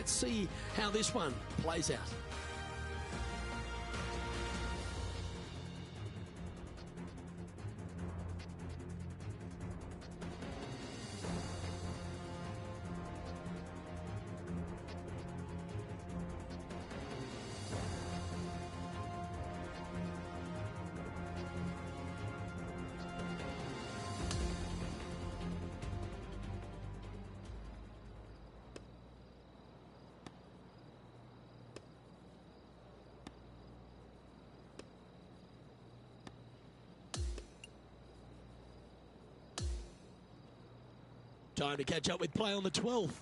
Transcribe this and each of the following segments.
Let's see how this one plays out. Time to catch up with play on the 12th.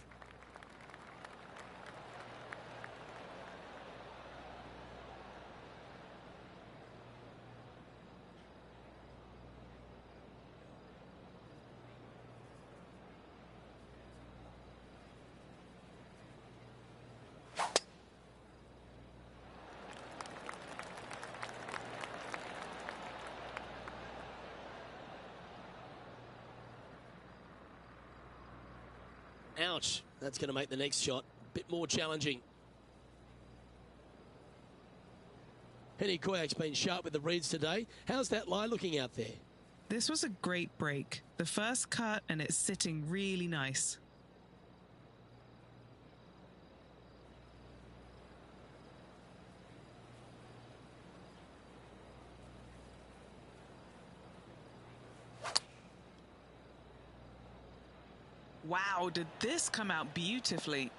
Ouch, that's going to make the next shot a bit more challenging. Henny Koyak's been sharp with the reads today. How's that lie looking out there? This was a great break. The first cut, and it's sitting really nice. Wow, did this come out beautifully?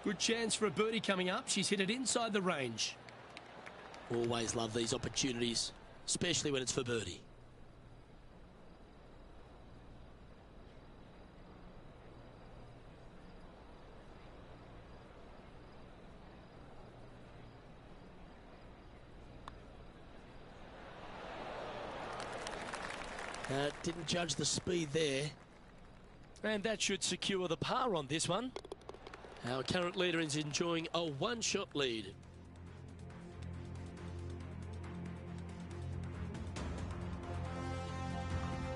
Good chance for a birdie coming up. She's hit it inside the range. Always love these opportunities, especially when it's for birdie. Didn't judge the speed there. And that should secure the par on this one. Our current leader is enjoying a one-shot lead.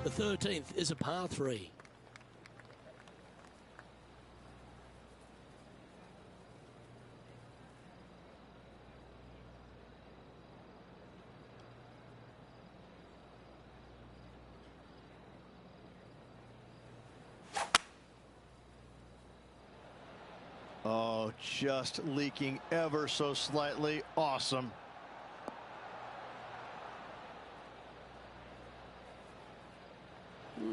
The 13th is a par 3. Oh, just leaking ever so slightly. Awesome.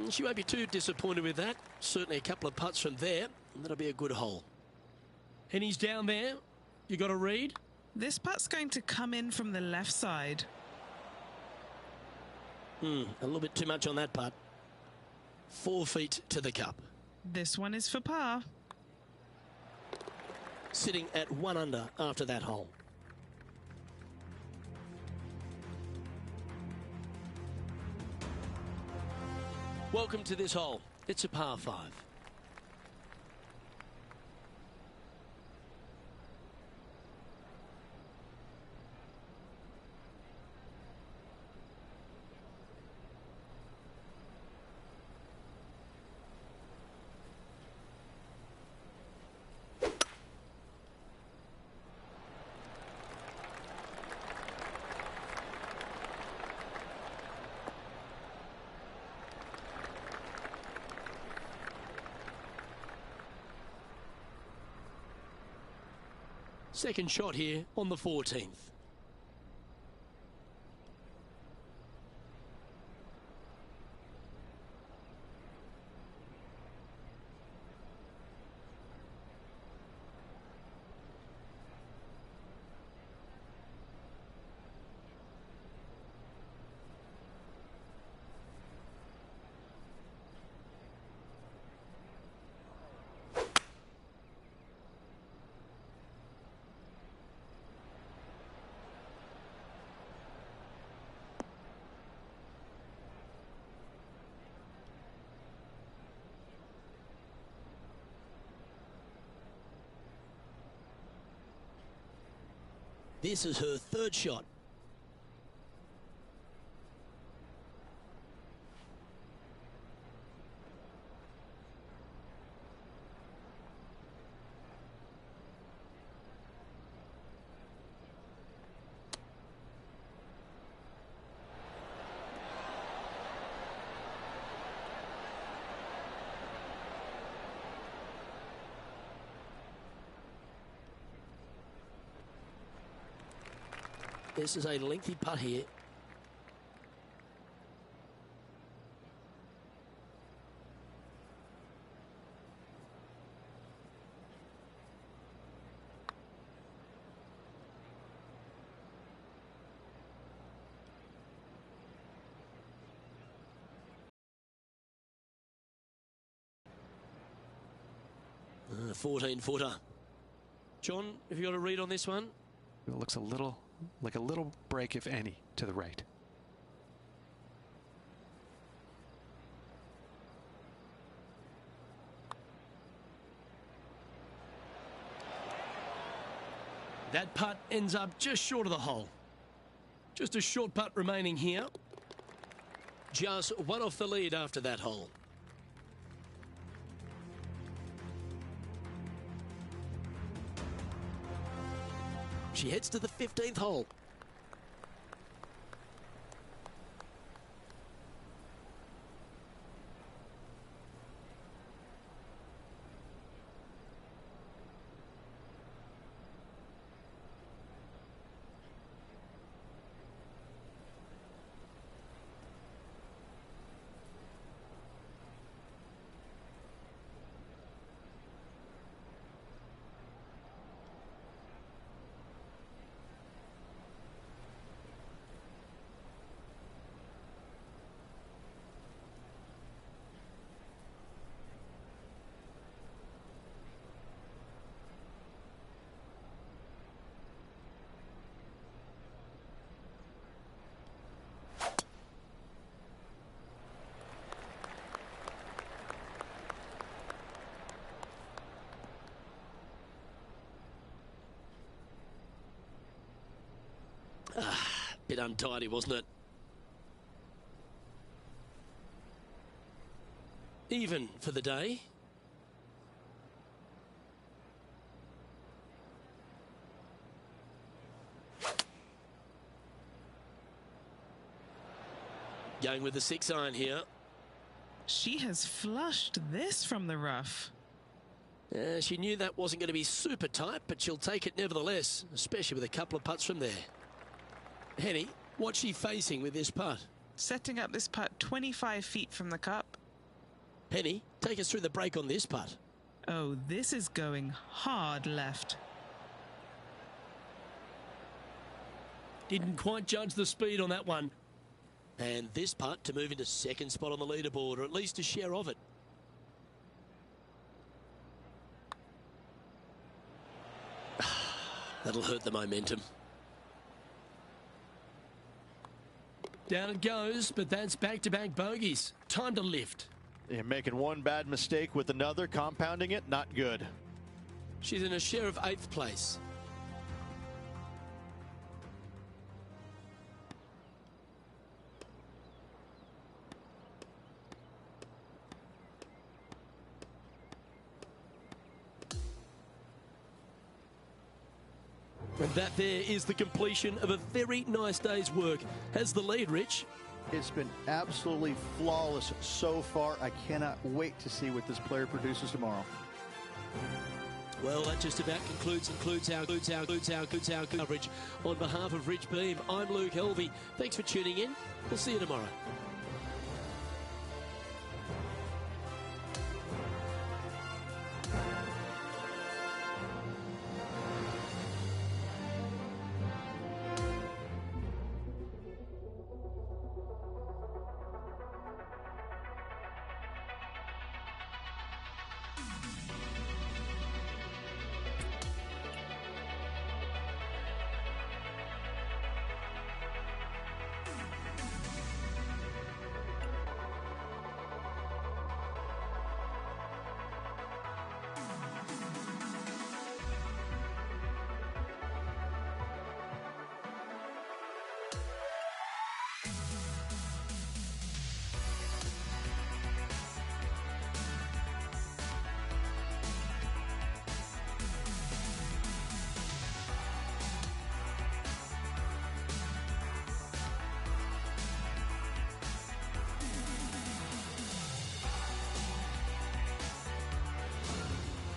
She won't be too disappointed with that. Certainly a couple of putts from there, and that'll be a good hole. Henny's down there. You got a read? This putt's going to come in from the left side. A little bit too much on that putt. 4 feet to the cup. This one is for par. Sitting at 1 under after that hole. Welcome to this hole. It's a par 5. Second shot here on the 14th. This is her third shot. This is a lengthy putt here. A 14-footer. John, have you got a read on this one? It looks a little like a little break, if any, to the right. That putt ends up just short of the hole. Just a short putt remaining here. Just one off the lead after that hole. She heads to the 15th hole. Bit untidy, wasn't it? Even for the day. Going with the 6-iron here. She has flushed this from the rough. She knew that wasn't going to be super tight, but she'll take it nevertheless, especially with a couple of putts from there. Henny, what's she facing with this putt? Setting up this putt 25 feet from the cup. Penny, take us through the break on this putt. Oh, this is going hard left. Didn't quite judge the speed on that one. And this putt to move into second spot on the leaderboard, or at least a share of it. That'll hurt the momentum. Down it goes, but that's back-to-back bogeys. Time to lift. You're making one bad mistake with another, compounding it, not good. She's in a share of 8th place. And that there is the completion of a very nice day's work. Has the lead, Rich? It's been absolutely flawless so far. I cannot wait to see what this player produces tomorrow. Well, that just about concludes our coverage. On behalf of Rich Beam, I'm Luke Helvey. Thanks for tuning in. We'll see you tomorrow.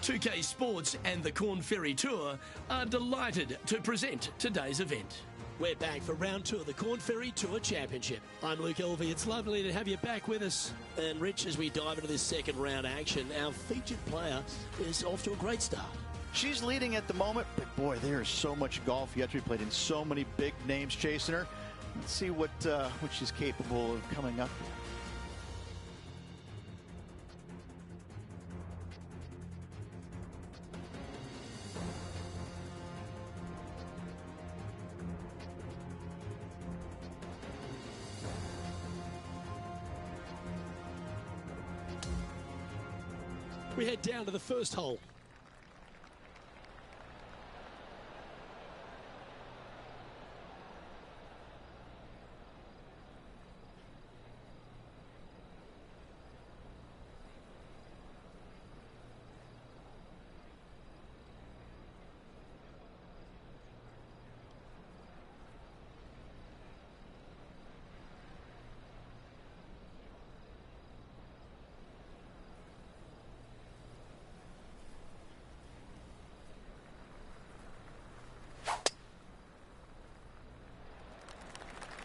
.2K Sports and the Corn Ferry Tour are delighted to present today's event. We're back for round 2 of the Corn Ferry Tour Championship. I'm Luke Elvey. It's lovely to have you back with us. And Rich, as we dive into this second round action, our featured player is off to a great start. She's leading at the moment, but boy, there is so much golf yet to be played and so many big names chasing her. Let's see what she's capable of coming up with. We head down to the first hole.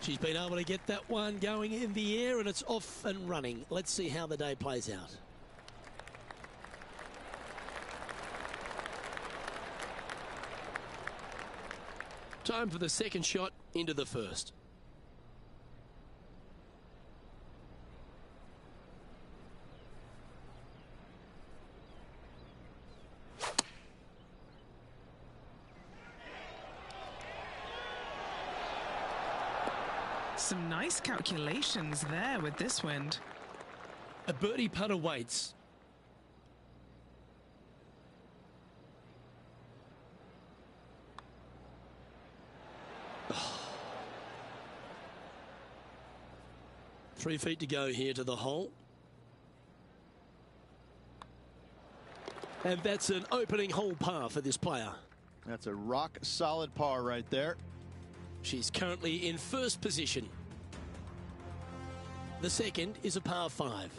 She's been able to get that one going in the air, and it's off and running. Let's see how the day plays out. Time for the second shot into the first. Some nice calculations there with this wind. A birdie putt awaits. Oh. 3 feet to go here to the hole. And that's an opening hole par for this player. That's a rock solid par right there. She's currently in first position. The second is a par 5.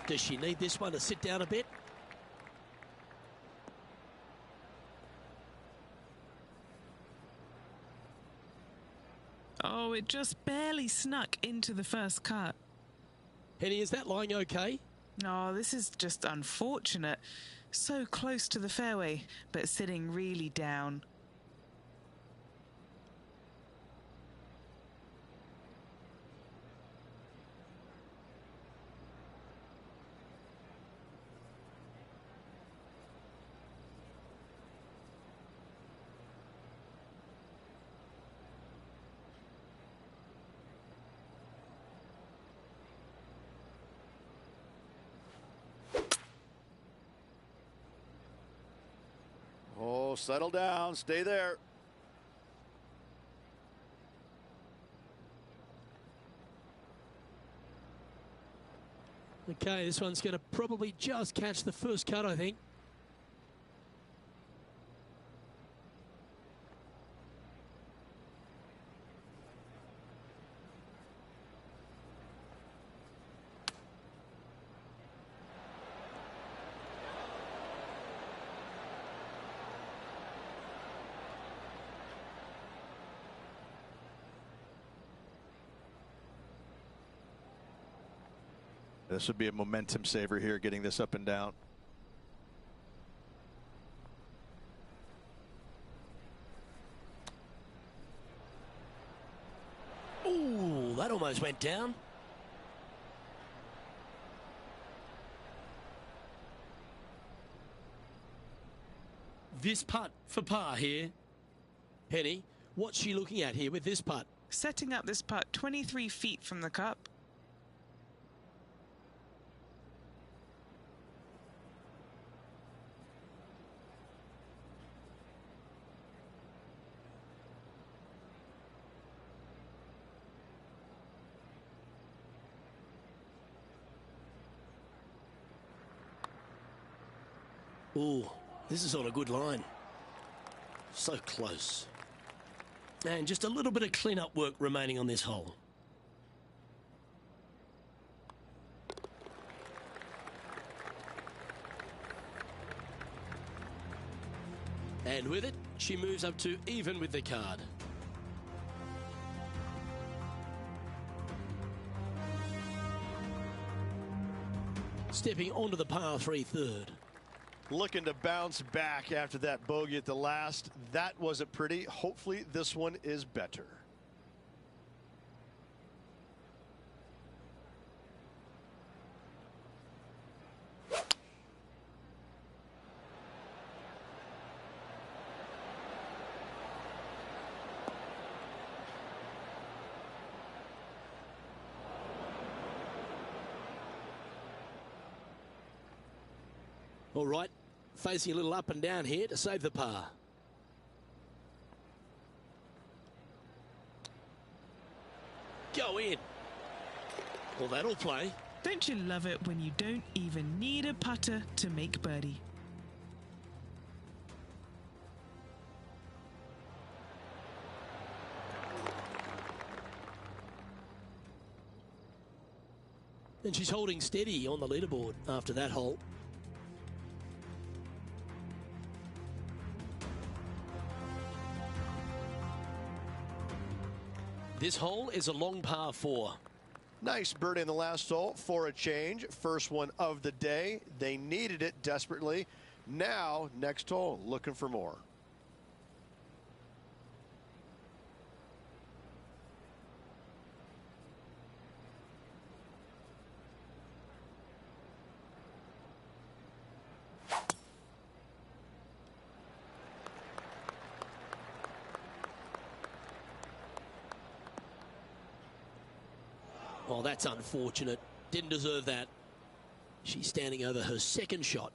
Does she need this one to sit down a bit? Oh, it just barely snuck into the first cut. Henny, is that lying okay? Oh, this is just unfortunate. So close to the fairway, but sitting really down. Oh, settle down. Stay there. Okay, this one's going to probably just catch the first cut, I think. This would be a momentum saver here, getting this up and down. Ooh, that almost went down. This putt for par here. Henny, what's she looking at here with this putt? Setting up this putt 23 feet from the cup. Ooh, this is on a good line. So close. And just a little bit of clean-up work remaining on this hole. And with it, she moves up to even with the card. Stepping onto the par 3 third. Looking to bounce back after that bogey at the last. That wasn't pretty. Hopefully this one is better. All right, facing a little up and down here to save the par. Go in. Well, that'll play. Don't you love it when you don't even need a putter to make birdie? And she's holding steady on the leaderboard after that hole. This hole is a long par 4. Nice birdie in the last hole for a change. First one of the day. They needed it desperately. Now, next hole, looking for more. Oh, that's unfortunate. Didn't deserve that. She's standing over her second shot.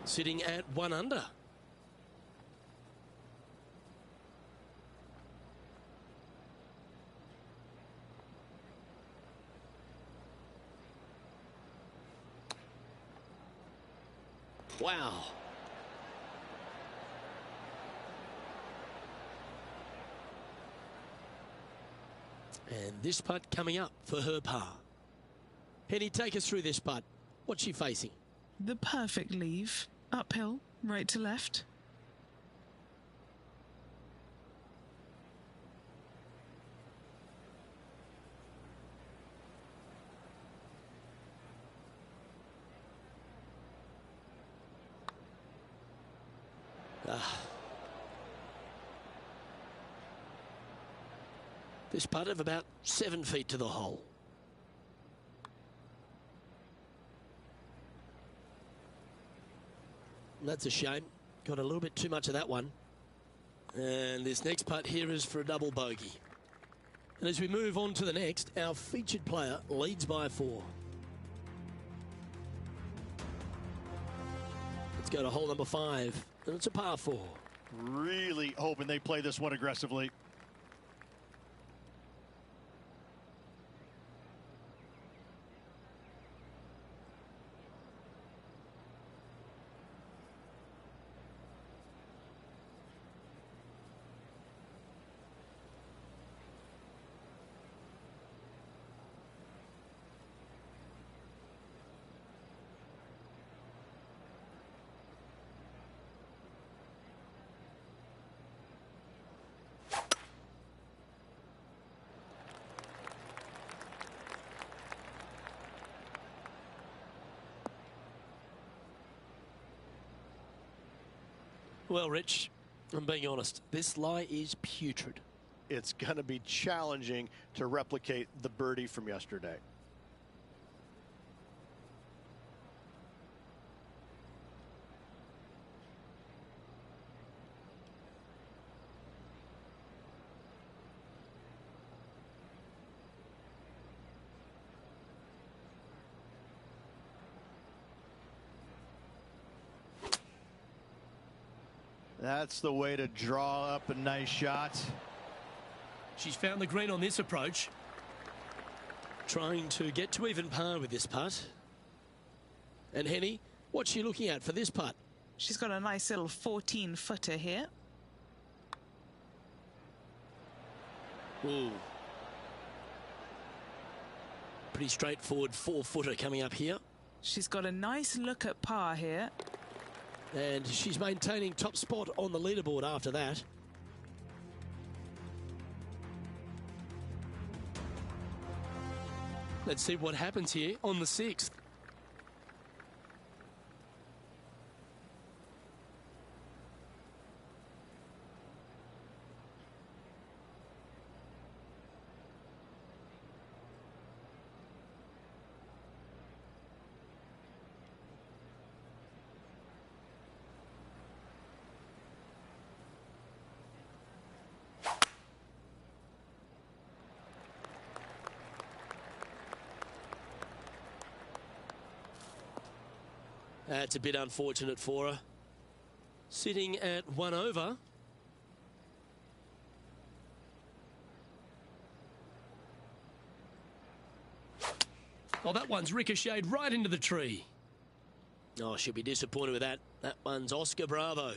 Sitting at 1 under. Wow. And this putt coming up for her par. Penny, take us through this putt. What's she facing? The perfect leave. Uphill, right to left. This putt of about 7 feet to the hole. That's a shame. Got a little bit too much of that one. And this next putt here is for a double bogey. And as we move on to the next, our featured player leads by 4. Let's go to hole number 5. And it's a par 4. Really hoping they play this one aggressively. Well, Rich, I'm being honest. This lie is putrid. It's going to be challenging to replicate the birdie from yesterday. That's the way to draw up a nice shot. She's found the green on this approach. Trying to get to even par with this putt. And Henny, what's she looking at for this putt? She's got a nice little 14-footer here. Ooh. Pretty straightforward 4-footer coming up here. She's got a nice look at par here. And she's maintaining top spot on the leaderboard after that. Let's see what happens here on the 6th. That's a bit unfortunate for her. Sitting at 1 over. Oh, that one's ricocheted right into the tree. Oh, she'll be disappointed with that. That one's Oscar Bravo.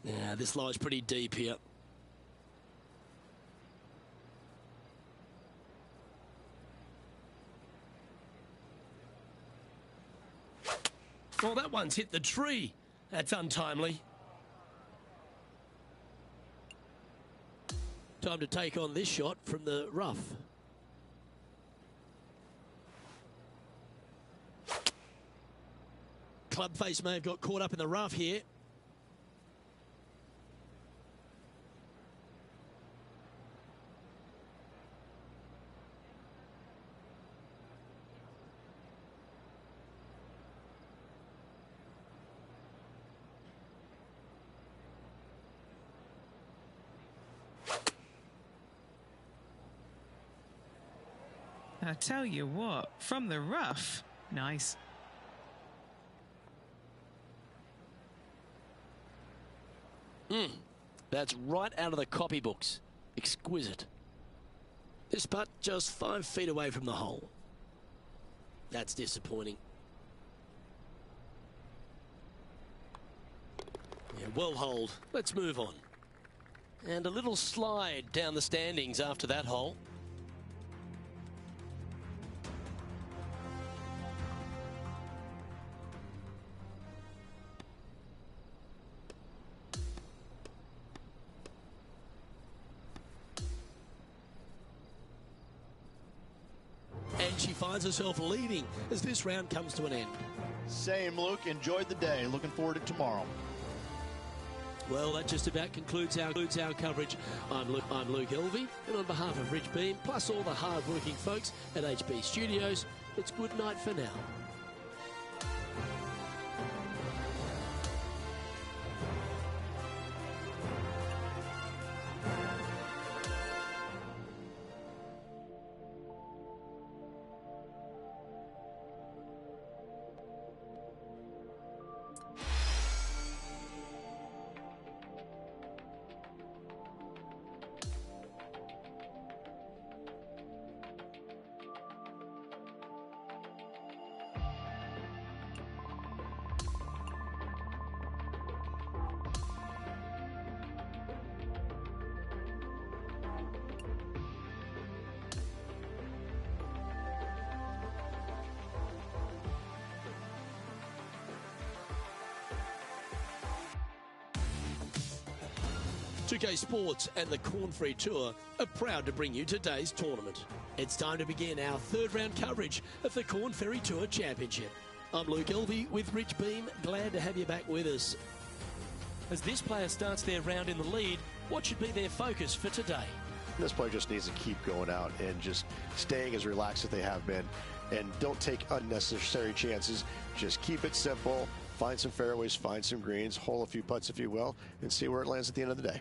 Yeah, this lies pretty deep here. Oh, that one's hit the tree. That's untimely. Time to take on this shot from the rough. Club face may have got caught up in the rough here. I tell you what, from the rough, nice. That's right out of the copybooks. Exquisite. This putt just 5 feet away from the hole. That's disappointing. Yeah, well holed. Let's move on. And a little slide down the standings after that hole. And she finds herself leading as this round comes to an end. Same, Luke. Enjoyed the day. Looking forward to tomorrow. Well, that just about concludes our coverage. I'm Luke Elvey, and on behalf of Rich Beam, plus all the hard-working folks at HB Studios, it's good night for now. PGA Sports and the Corn Free Tour are proud to bring you today's tournament. It's time to begin our third round coverage of the Corn Ferry Tour Championship. I'm Luke Elvey with Rich Beam. Glad to have you back with us. As this player starts their round in the lead, what should be their focus for today? This player just needs to keep going out and just staying as relaxed as they have been. And don't take unnecessary chances. Just keep it simple. Find some fairways, find some greens, hole a few putts if you will, and see where it lands at the end of the day.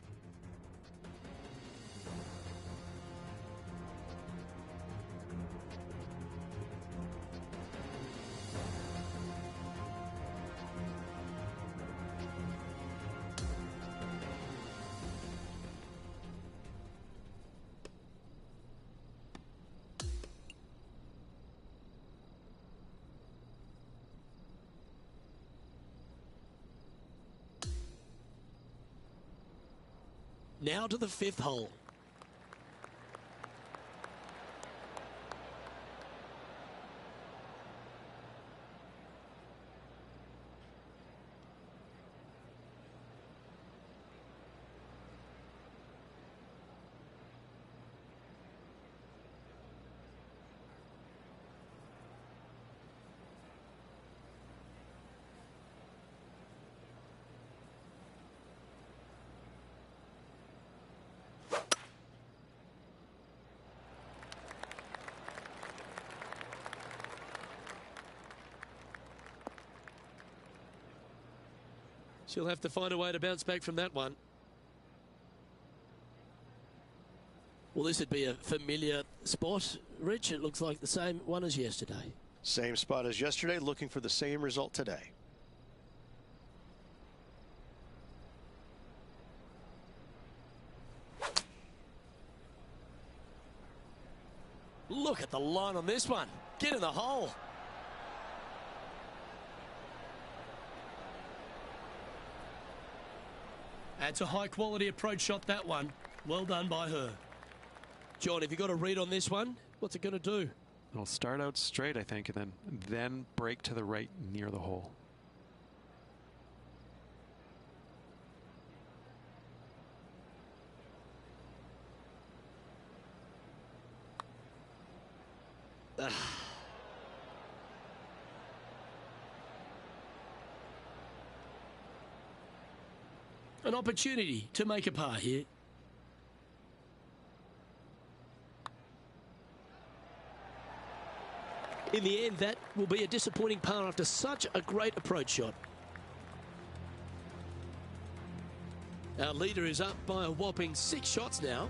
Now to the 5th hole. She'll have to find a way to bounce back from that one. Well, this would be a familiar spot, Rich. It looks like the same one as yesterday. Same spot as yesterday, looking for the same result today. Look at the line on this one. Get in the hole. That's a high quality approach shot, that one. Well done by her. John, have you got a read on this one? What's it going to do? It'll start out straight, I think, and then break to the right near the hole. An opportunity to make a par here. In the end, that will be a disappointing par after such a great approach shot. Our leader is up by a whopping 6 shots now.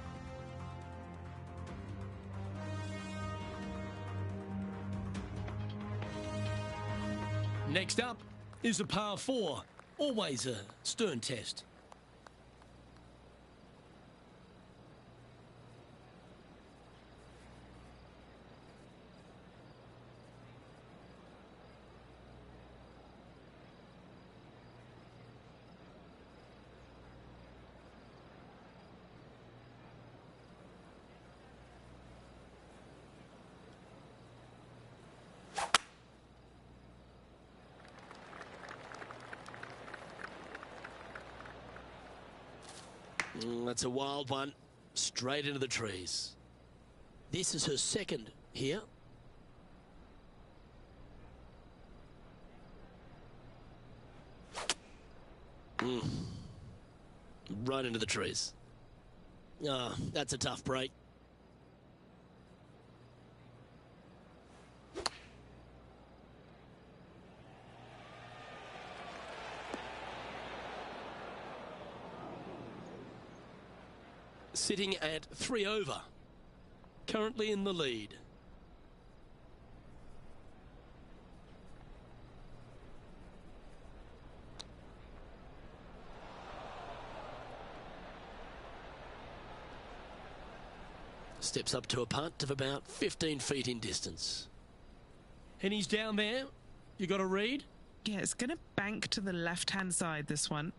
Next up is a par 4. Always a stern test. That's a wild one, straight into the trees. This is her second here. Right into the trees. Ah, that's a tough break. Sitting at 3 over, currently in the lead. Steps up to a putt of about 15 feet in distance. And he's down there. You got a read? Yeah, it's going to bank to the left-hand side, this one.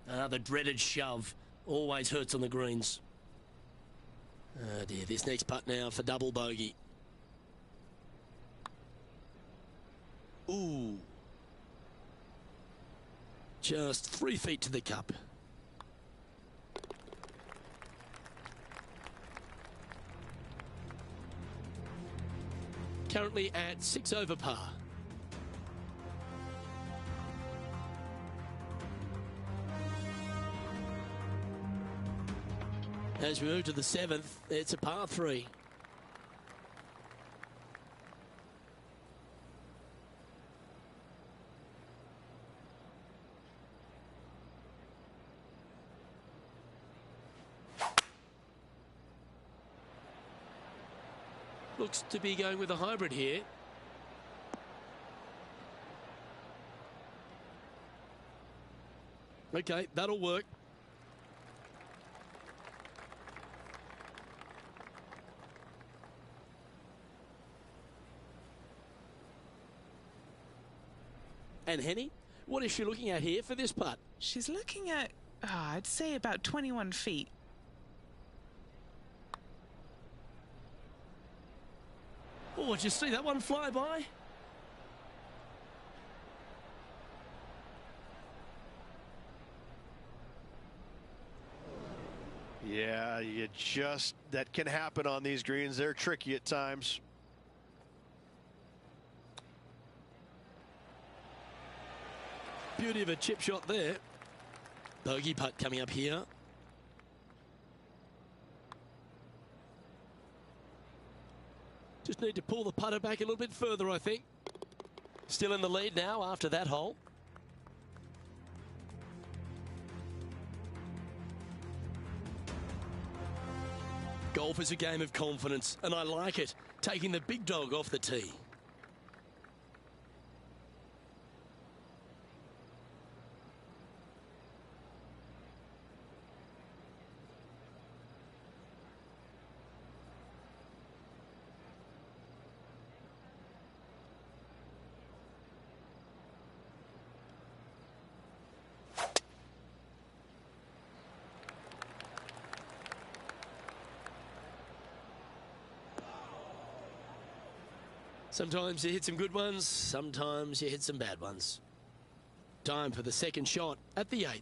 The dreaded shove. Always hurts on the greens. Oh dear, this next putt now for double bogey. Ooh. Just 3 feet to the cup. Currently at 6 over par. As we move to the 7th, it's a par 3. Looks to be going with a hybrid here. Okay, that'll work. And Henny, what is she looking at here for this putt? She's looking at I'd say about 21 feet. Oh, did you see that one fly by? Yeah, that can happen on these greens. They're tricky at times. Beauty of a chip shot there. Bogey putt coming up here. Just need to pull the putter back a little bit further, I think. Still in the lead now after that hole. Golf is a game of confidence, and I like it. Taking the big dog off the tee. Sometimes you hit some good ones, sometimes you hit some bad ones. Time for the second shot at the 8th.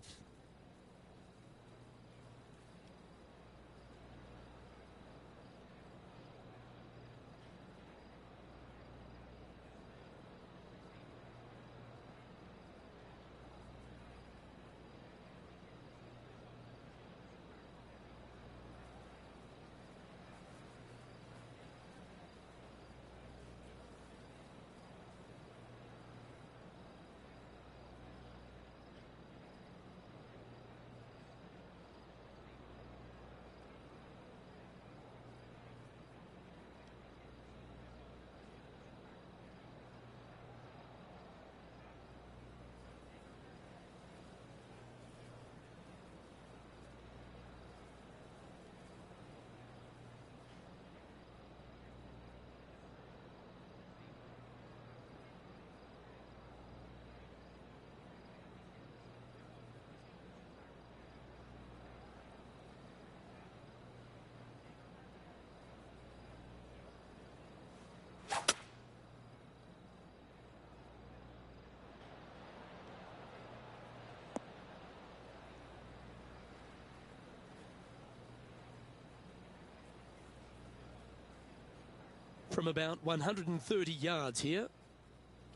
From about 130 yards here.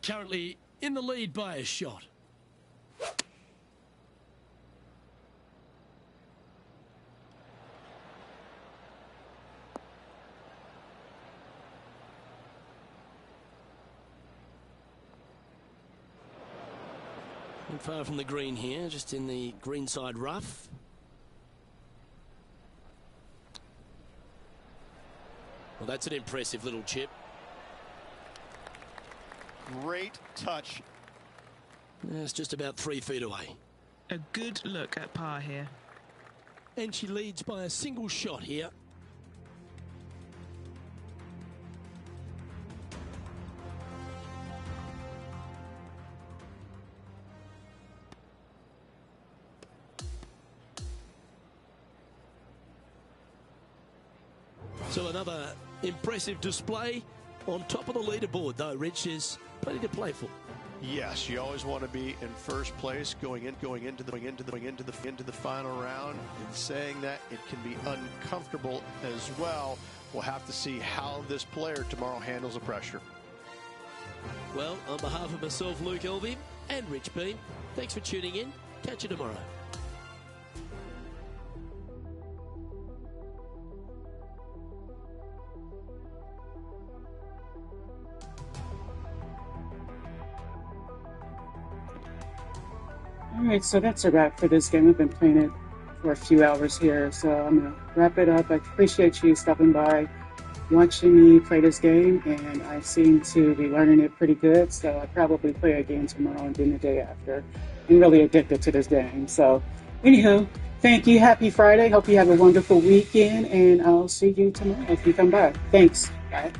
Currently in the lead by a shot. Not far from the green here, just in the greenside rough. Well, that's an impressive little chip. Great touch. It's just about 3 feet away. A good look at par here. And she leads by a single shot here. So another impressive display on top of the leaderboard, though. Rich, is plenty to play for. Yes, you always want to be in first place going into the final round. And saying that, it can be uncomfortable as well. We'll have to see how this player tomorrow handles the pressure. Well, on behalf of myself, Luke Elvey, and Rich Beam, thanks for tuning in. Catch you tomorrow. All right, so that's a wrap for this game. I've been playing it for a few hours here, so I'm going to wrap it up. I appreciate you stopping by, watching me play this game, and I seem to be learning it pretty good, so I'll probably play a game tomorrow and then the day after. I'm really addicted to this game. So, anywho, thank you. Happy Friday. Hope you have a wonderful weekend, and I'll see you tomorrow if you come by. Thanks. Bye.